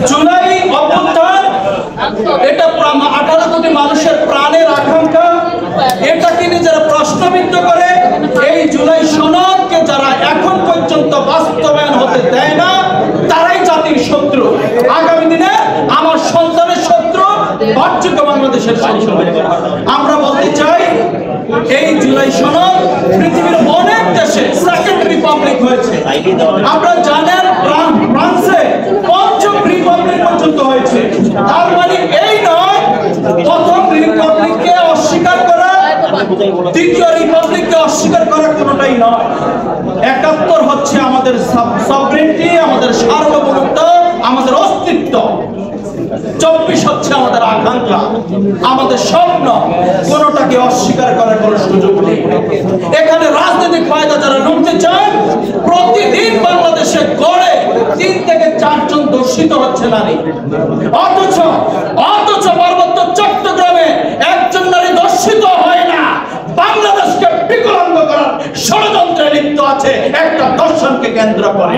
জুলাই অভ্যুত্থান এটা 18 কোটি মানুষের প্রাণের আকাঙ্ক্ষা, এটাকে নিজেরা প্রশ্নবিদ্ধ করে এই জুলাই সনদকে যারা এখন পর্যন্ত বাস্তবায়ন হতে দেয় না তারাই জাতির শত্রু, আগামী দিনে আমার সন্তানের শত্রু, বাহ্যিক বাংলাদেশের শত্রু। আমরা বলতে চাই এই জুলাই সনদ পৃথিবীর অনেক দেশে সেকেন্ড রিপাবলিক হয়েছে। আপনারা জানেন ফ্রান্সে পঞ্চম রিপাবলিক পর্যন্ত হয়েছে। তার মানে এই নয় প্রথম রিপাবলিককে অস্বীকার করা, দ্বিতীয় রিপাবলিককে অস্বীকার করা কোনোটাই নয়। 71 হচ্ছে আমাদের সভরেনিটি, আমাদের সার্বভৌমত্ব, আমাদের অস্তিত্ব। 24 হচ্ছে আমাদের আকাঙ্ক্ষা, আমাদের স্বপ্ন। কোনোটাকে অস্বীকার করার কোনো সুযোগ নেই। এখানে রাজনৈতিক ফায়দা যারা লুটতে চায়, প্রতিদিন বাংলাদেশে গড়ে 3 থেকে 4 জন দর্শিত হচ্ছে নারী। অথচ পার্বত্য চট্টগ্রামে একজন নারী দর্শিত হয় না। বাংলাদেশকে বিকলাঙ্গ করার ষড়যন্ত্রে লিপ্ত আছে একটা দর্শনকে কেন্দ্র করে।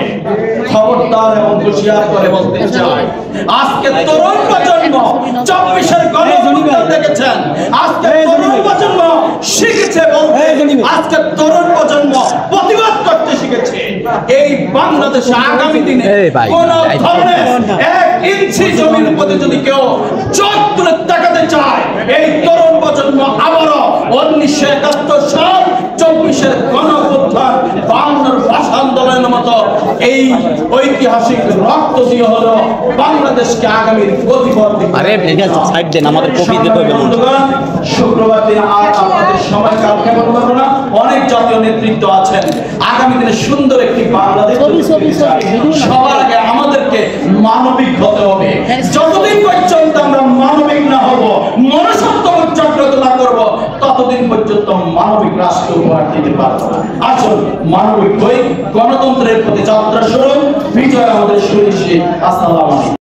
খবরদার এবং হুঁশিয়ার করে বলতে চাই, আজকে তরুণ প্রজন্ম 24-এর গণঅভ্যুত্থান দেখেছেন, আজকে তরুণ প্রজন্ম শিখেছে বলতে, আজকে তরুণ প্রজন্ম প্রতিবাদ করতে শিখেছে। এই বাংলাদেশে আগামী দিনে কোন ধরনের 1 ইঞ্চি জমির প্রতি যদি কেউ চোখ তুলে তাকাতে চায়, এই তরুণ প্রজন্ম আবারও 1971 সাল 24-এর গণঅভ্যুত্থান, 52-এর ভাষা আন্দোলনের মতো এই ঐতিহাসিক রক্ত দিয়ে হলো বাংলাদেশকে আগামীর গতিপথ সাইড দেন, আমাদের কপি দিতে হবে। শুক্রবার দিন আর আপনাদের সময় কালকে বলবো না, অনেক জাতীয় নেতৃত্ব আছেন। আগামী দিনে সুন্দর একটি বাংলাদেশ সবার আগে আমাদেরকে মানবিক হতে হবে। যতদিন পর্যন্ত আমরা মানবিক না হব, মনুষ্যত্ববোধ জাগ্রত না করব, ততদিন পর্যন্ত মানবিক রাষ্ট্র উপহার দিতে পারবো না। আসুন মানবিক হই, গণতন্ত্রের প্রতি যাত্রা শুরু, বিজয় আমাদের সুনিশ্চিত। আসসালামু আলাইকুম।